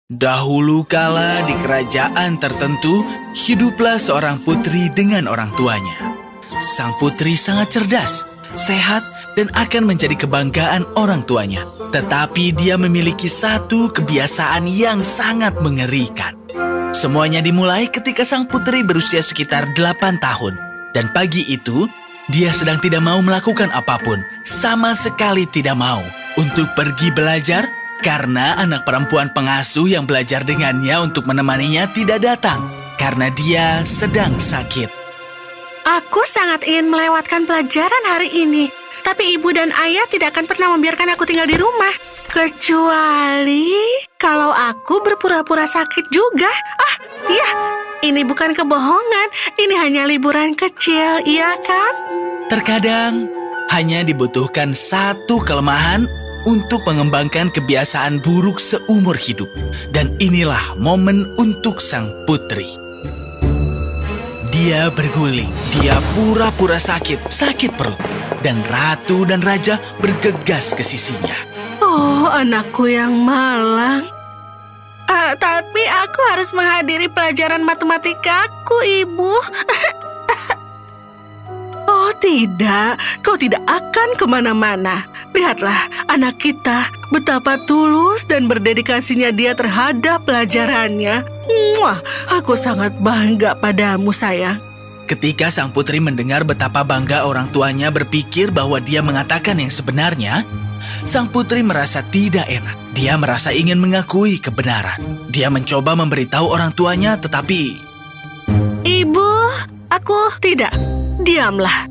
Dahulu kala di kerajaan tertentu, hiduplah seorang putri dengan orang tuanya. Sang putri sangat cerdas, sehat, dan akan menjadi kebanggaan orang tuanya. Tetapi dia memiliki satu kebiasaan yang sangat mengerikan. Semuanya dimulai ketika sang putri berusia sekitar 8 tahun. Dan pagi itu, dia sedang tidak mau melakukan apapun, sama sekali tidak mau, untuk pergi belajar karena anak perempuan pengasuh yang belajar dengannya untuk menemaninya tidak datang karena dia sedang sakit. Aku sangat ingin melewatkan pelajaran hari ini, tapi ibu dan ayah tidak akan pernah membiarkan aku tinggal di rumah. Kecuali kalau aku berpura-pura sakit juga. Iya, ini bukan kebohongan, ini hanya liburan kecil, iya kan? Terkadang hanya dibutuhkan satu kelemahan untuk mengembangkan kebiasaan buruk seumur hidup. Dan inilah momen untuk sang putri. Dia berguling, dia pura-pura sakit perut. Dan ratu dan raja bergegas ke sisinya. Oh, anakku yang malang. Tapi aku harus menghadiri pelajaran matematikaku, Ibu. Oh tidak, kau tidak akan kemana-mana. Lihatlah anak kita, betapa tulus dan berdedikasinya dia terhadap pelajarannya. Muah, aku sangat bangga padamu, sayang. Ketika sang putri mendengar betapa bangga orang tuanya berpikir bahwa dia mengatakan yang sebenarnya, sang putri merasa tidak enak. Dia merasa ingin mengakui kebenaran. Dia mencoba memberitahu orang tuanya, tetapi... Ibu, aku tidak. Diamlah.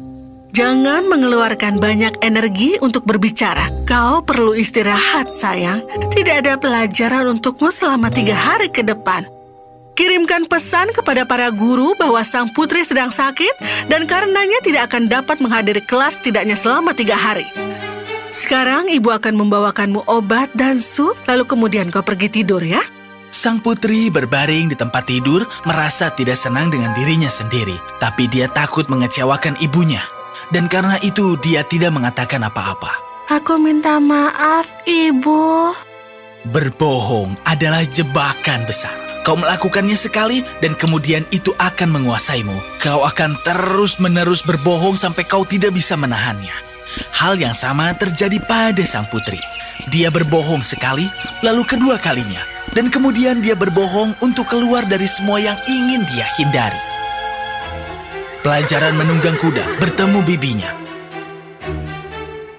Jangan mengeluarkan banyak energi untuk berbicara. Kau perlu istirahat, sayang. Tidak ada pelajaran untukmu selama 3 hari ke depan. Kirimkan pesan kepada para guru bahwa sang putri sedang sakit dan karenanya tidak akan dapat menghadiri kelas setidaknya selama 3 hari. Sekarang ibu akan membawakanmu obat dan sup, lalu kemudian kau pergi tidur ya. Sang putri berbaring di tempat tidur, merasa tidak senang dengan dirinya sendiri. Tapi dia takut mengecewakan ibunya. Dan karena itu dia tidak mengatakan apa-apa. Aku minta maaf, Ibu. Berbohong adalah jebakan besar. Kau melakukannya sekali dan kemudian itu akan menguasaimu. Kau akan terus-menerus berbohong sampai kau tidak bisa menahannya. Hal yang sama terjadi pada sang putri. Dia berbohong sekali, lalu kedua kalinya. Dan kemudian dia berbohong untuk keluar dari semua yang ingin dia hindari. Pelajaran menunggang kuda bertemu bibinya.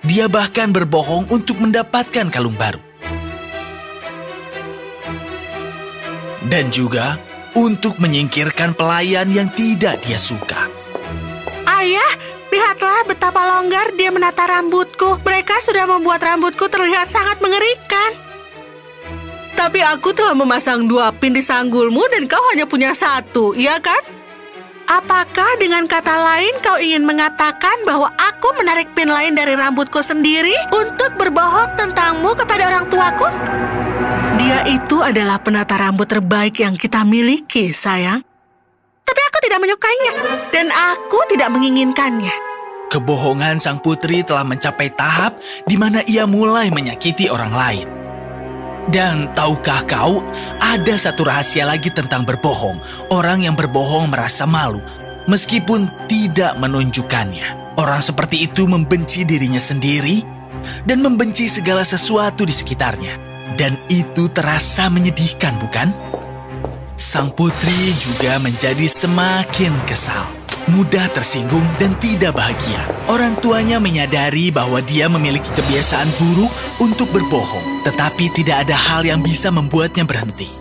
Dia bahkan berbohong untuk mendapatkan kalung baru. Dan juga untuk menyingkirkan pelayan yang tidak dia suka. Ayah, lihatlah betapa longgar dia menata rambutku. Mereka sudah membuat rambutku terlihat sangat mengerikan. Tapi aku telah memasang 2 pin di sanggulmu dan kau hanya punya 1, iya kan? Apakah dengan kata lain kau ingin mengatakan bahwa aku menarik pin lain dari rambutku sendiri untuk berbohong tentangmu kepada orang tuaku? Dia itu adalah penata rambut terbaik yang kita miliki, sayang. Tapi aku tidak menyukainya, dan aku tidak menginginkannya. Kebohongan sang putri telah mencapai tahap di mana ia mulai menyakiti orang lain. Dan tahukah kau, ada satu rahasia lagi tentang berbohong. Orang yang berbohong merasa malu, meskipun tidak menunjukkannya. Orang seperti itu membenci dirinya sendiri dan membenci segala sesuatu di sekitarnya. Dan itu terasa menyedihkan, bukan? Sang putri juga menjadi semakin kesal, mudah tersinggung dan tidak bahagia. Orang tuanya menyadari bahwa dia memiliki kebiasaan buruk untuk berbohong, tetapi tidak ada hal yang bisa membuatnya berhenti.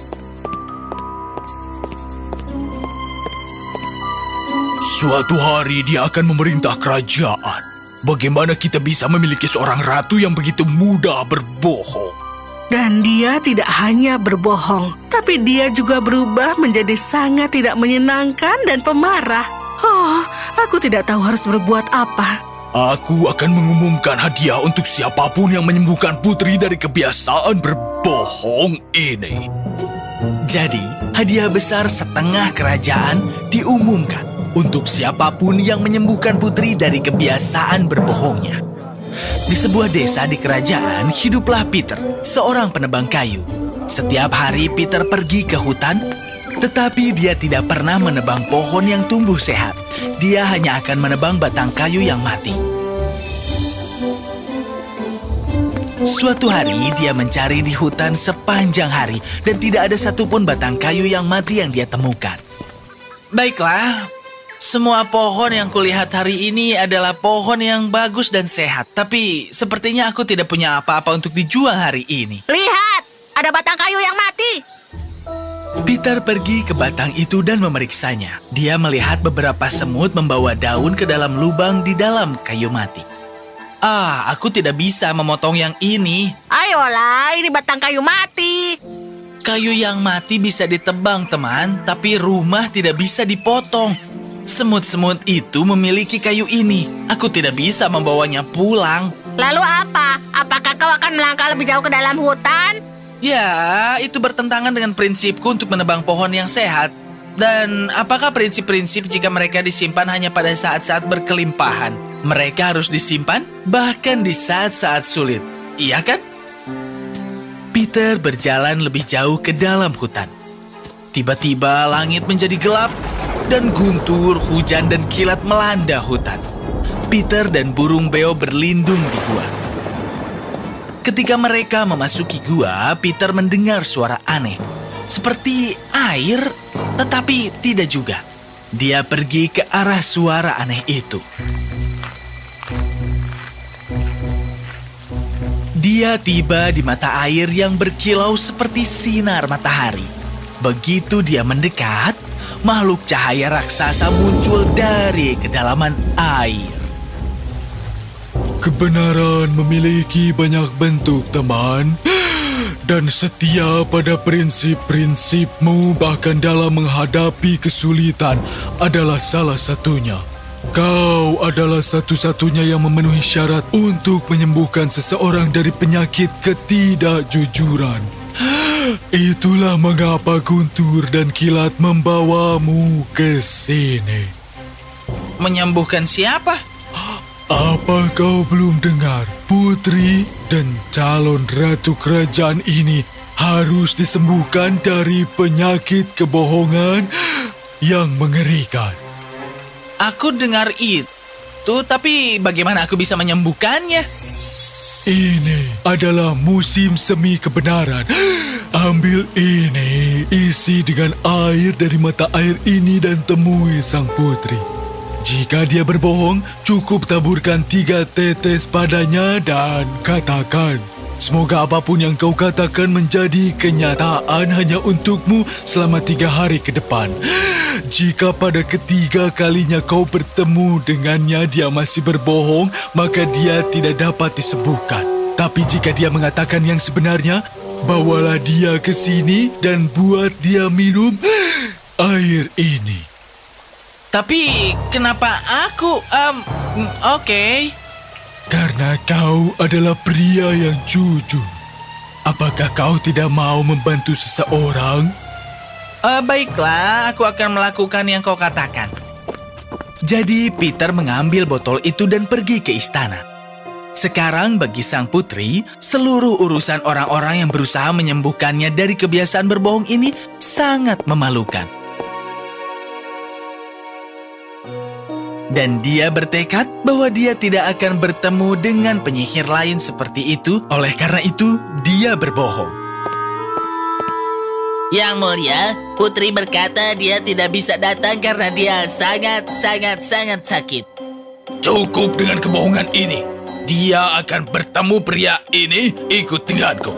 Suatu hari dia akan memerintah kerajaan. Bagaimana kita bisa memiliki seorang ratu yang begitu mudah berbohong? Dan dia tidak hanya berbohong, tapi dia juga berubah menjadi sangat tidak menyenangkan dan pemarah. Oh, aku tidak tahu harus berbuat apa. Aku akan mengumumkan hadiah untuk siapapun yang menyembuhkan putri dari kebiasaan berbohong ini. Jadi, hadiah besar setengah kerajaan diumumkan untuk siapapun yang menyembuhkan putri dari kebiasaan berbohongnya. Di sebuah desa di kerajaan hiduplah Peter, seorang penebang kayu. Setiap hari Peter pergi ke hutan, tetapi dia tidak pernah menebang pohon yang tumbuh sehat. Dia hanya akan menebang batang kayu yang mati. Suatu hari dia mencari di hutan sepanjang hari dan tidak ada satupun batang kayu yang mati yang dia temukan. Baiklah, semua pohon yang kulihat hari ini adalah pohon yang bagus dan sehat. Tapi sepertinya aku tidak punya apa-apa untuk dijual hari ini. Lihat, ada batang kayu yang mati. Peter pergi ke batang itu dan memeriksanya. Dia melihat beberapa semut membawa daun ke dalam lubang di dalam kayu mati. Aku tidak bisa memotong yang ini. Ayolah, ini batang kayu mati. Kayu yang mati bisa ditebang, teman, tapi rumah tidak bisa dipotong. Semut-semut itu memiliki kayu ini. Aku tidak bisa membawanya pulang. Lalu apa? Apakah kau akan melangkah lebih jauh ke dalam hutan? Ya, itu bertentangan dengan prinsipku untuk menebang pohon yang sehat. Dan apakah prinsip-prinsip jika mereka disimpan hanya pada saat-saat berkelimpahan? Mereka harus disimpan bahkan di saat-saat sulit. Iya kan? Peter berjalan lebih jauh ke dalam hutan. Tiba-tiba langit menjadi gelap dan guntur, hujan dan kilat melanda hutan. Peter dan burung beo berlindung di gua. Ketika mereka memasuki gua, Peter mendengar suara aneh. Seperti air, tetapi tidak juga. Dia pergi ke arah suara aneh itu. Dia tiba di mata air yang berkilau seperti sinar matahari. Begitu dia mendekat, makhluk cahaya raksasa muncul dari kedalaman air. Kebenaran memiliki banyak bentuk, teman. Dan setia pada prinsip-prinsipmu bahkan dalam menghadapi kesulitan adalah salah satunya. Kau adalah satu-satunya yang memenuhi syarat untuk menyembuhkan seseorang dari penyakit ketidakjujuran. Itulah mengapa guntur dan kilat membawamu ke sini. Menyembuhkan siapa? Apa kau belum dengar? Putri dan calon ratu kerajaan ini harus disembuhkan dari penyakit kebohongan yang mengerikan. Aku dengar itu, tapi bagaimana aku bisa menyembuhkannya? Ini adalah musim semi kebenaran. Ambil ini, isi dengan air dari mata air ini dan temui sang putri. Jika dia berbohong, cukup taburkan 3 tetes padanya dan katakan, semoga apapun yang kau katakan menjadi kenyataan hanya untukmu selama 3 hari ke depan. Jika pada ketiga kalinya kau bertemu dengannya dia masih berbohong, maka dia tidak dapat disembuhkan. Tapi jika dia mengatakan yang sebenarnya, bawalah dia ke sini dan buat dia minum air ini. Tapi kenapa aku? Oke. Karena kau adalah pria yang jujur. Apakah kau tidak mau membantu seseorang? Baiklah, aku akan melakukan yang kau katakan. Jadi Peter mengambil botol itu dan pergi ke istana. Sekarang bagi sang putri, seluruh urusan orang-orang yang berusaha menyembuhkannya dari kebiasaan berbohong ini sangat memalukan. Dan dia bertekad bahwa dia tidak akan bertemu dengan penyihir lain seperti itu. Oleh karena itu, dia berbohong. Yang mulia, putri berkata dia tidak bisa datang karena dia sangat sakit. Cukup dengan kebohongan ini. Dia akan bertemu pria ini, ikut denganku.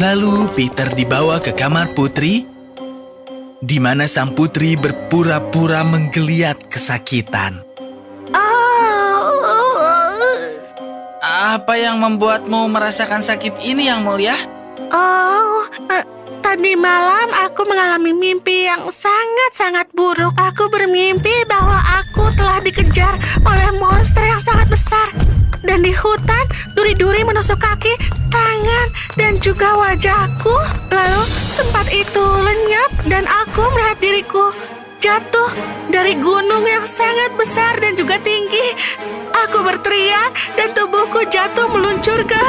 Lalu Peter dibawa ke kamar putri, di mana sang putri berpura-pura menggeliat kesakitan. Apa yang membuatmu merasakan sakit ini, Yang Mulia? Tadi malam aku mengalami mimpi yang sangat-sangat buruk. Aku bermimpi bahwa aku telah dikejar oleh monster yang sangat besar. Dan di hutan, duri-duri menusuk kaki, tangan, dan juga wajahku. Lalu tempat itu lenyap dan aku melihat diriku jatuh dari gunung yang sangat besar dan juga tinggi. Aku berteriak dan tubuhku jatuh meluncur ke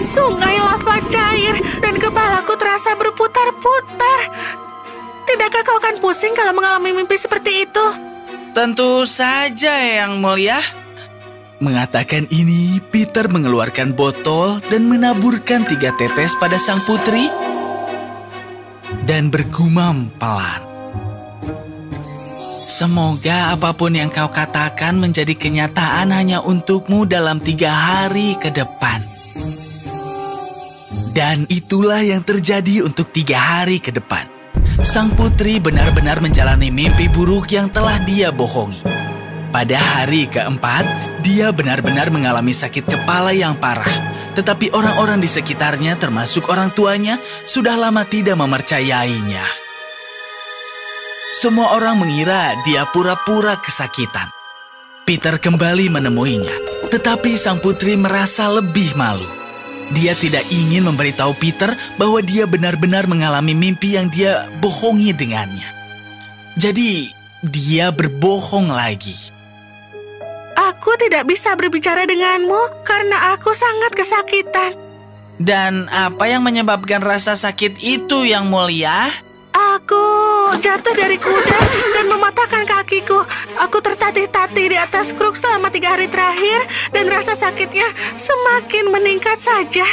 sungai lava cair dan kepalaku terasa berputar-putar. Tidakkah kau akan pusing kalau mengalami mimpi seperti itu? Tentu saja, Yang Mulia. Mengatakan ini, Peter mengeluarkan botol dan menaburkan 3 tetes pada sang putri dan bergumam pelan. Semoga apapun yang kau katakan menjadi kenyataan hanya untukmu dalam 3 hari ke depan. Dan itulah yang terjadi untuk 3 hari ke depan. Sang putri benar-benar menjalani mimpi buruk yang telah dia bohongi. Pada hari keempat, dia benar-benar mengalami sakit kepala yang parah. Tetapi orang-orang di sekitarnya termasuk orang tuanya sudah lama tidak mempercayainya. Semua orang mengira dia pura-pura kesakitan. Peter kembali menemuinya, tetapi sang putri merasa lebih malu. Dia tidak ingin memberitahu Peter bahwa dia benar-benar mengalami mimpi yang dia bohongi dengannya. Jadi, dia berbohong lagi. Aku tidak bisa berbicara denganmu karena aku sangat kesakitan. Dan apa yang menyebabkan rasa sakit itu, Yang Mulia? Aku jatuh dari kuda dan mematahkan kakiku. Aku tertatih-tatih di atas kruk selama 3 hari terakhir dan rasa sakitnya semakin meningkat saja.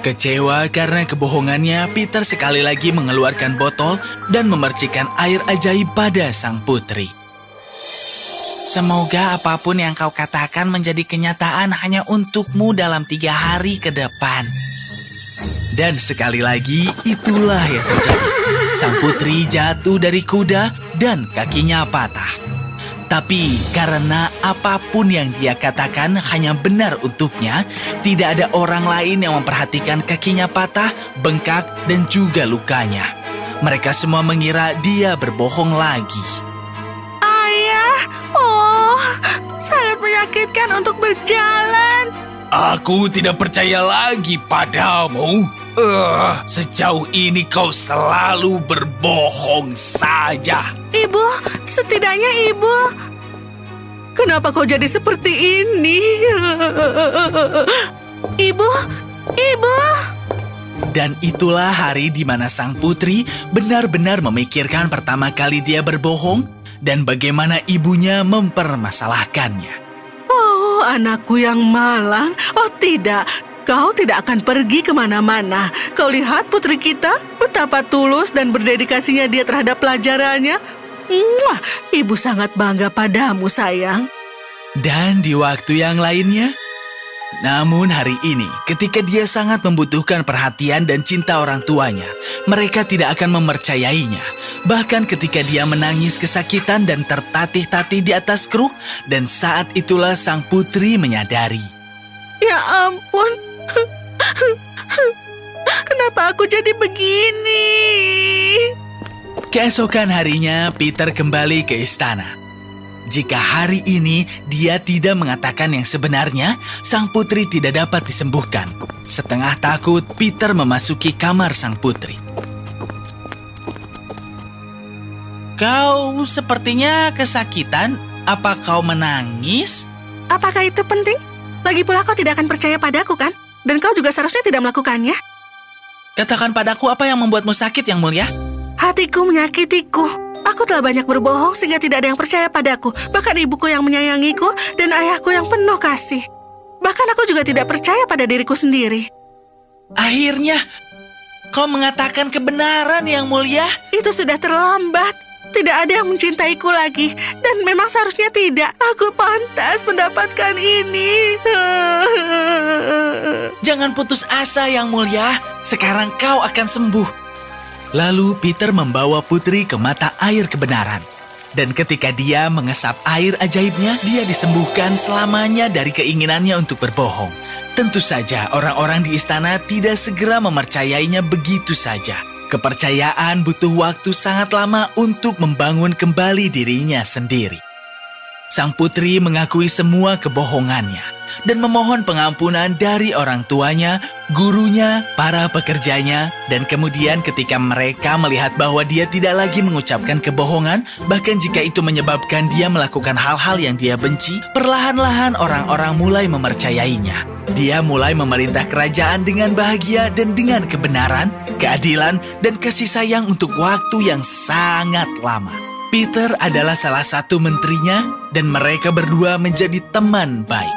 Kecewa karena kebohongannya, Peter sekali lagi mengeluarkan botol dan memercikan air ajaib pada sang putri. Semoga apapun yang kau katakan menjadi kenyataan hanya untukmu dalam 3 hari ke depan. Dan sekali lagi, itulah yang terjadi. Sang putri jatuh dari kuda dan kakinya patah. Tapi karena apapun yang dia katakan hanya benar untuknya, tidak ada orang lain yang memperhatikan kakinya patah, bengkak, dan juga lukanya. Mereka semua mengira dia berbohong lagi. Ayah, oh, sangat menyakitkan untuk berjalan. Aku tidak percaya lagi padamu. Sejauh ini kau selalu berbohong saja. Ibu, setidaknya ibu. Kenapa kau jadi seperti ini? Ibu, ibu. Dan itulah hari di mana sang putri benar-benar memikirkan pertama kali dia berbohong dan bagaimana ibunya mempermasalahkannya. Oh, anakku yang malang. Oh tidak, kau tidak akan pergi kemana-mana. Kau lihat putri kita, betapa tulus dan berdedikasinya dia terhadap pelajarannya. Muah, ibu sangat bangga padamu, sayang. Dan di waktu yang lainnya, namun hari ini, ketika dia sangat membutuhkan perhatian dan cinta orang tuanya, mereka tidak akan mempercayainya. Bahkan ketika dia menangis kesakitan dan tertatih-tatih di atas kruk, dan saat itulah sang putri menyadari. Ya ampun, kenapa aku jadi begini? Keesokan harinya, Peter kembali ke istana. Jika hari ini dia tidak mengatakan yang sebenarnya, sang putri tidak dapat disembuhkan. Setengah takut, Peter memasuki kamar sang putri. Kau sepertinya kesakitan. Apa kau menangis? Apakah itu penting? Lagi pula kau tidak akan percaya padaku, kan? Dan kau juga seharusnya tidak melakukannya. Katakan padaku apa yang membuatmu sakit, Yang Mulia. Hatiku menyakitiku. Aku telah banyak berbohong sehingga tidak ada yang percaya padaku. Bahkan ibuku yang menyayangiku dan ayahku yang penuh kasih. Bahkan aku juga tidak percaya pada diriku sendiri. Akhirnya, kau mengatakan kebenaran, Yang Mulia. Itu sudah terlambat. Tidak ada yang mencintaiku lagi. Dan memang seharusnya tidak. Aku pantas mendapatkan ini. Jangan putus asa, Yang Mulia. Sekarang kau akan sembuh. Lalu Peter membawa putri ke mata air kebenaran. Dan ketika dia mengesap air ajaibnya, dia disembuhkan selamanya dari keinginannya untuk berbohong. Tentu saja orang-orang di istana tidak segera mempercayainya begitu saja. Kepercayaan butuh waktu sangat lama untuk membangun kembali dirinya sendiri. Sang putri mengakui semua kebohongannya dan memohon pengampunan dari orang tuanya, gurunya, para pekerjanya, dan kemudian ketika mereka melihat bahwa dia tidak lagi mengucapkan kebohongan, bahkan jika itu menyebabkan dia melakukan hal-hal yang dia benci, perlahan-lahan orang-orang mulai mempercayainya. Dia mulai memerintah kerajaan dengan bahagia dan dengan kebenaran, keadilan, dan kasih sayang untuk waktu yang sangat lama. Peter adalah salah satu menterinya dan mereka berdua menjadi teman baik.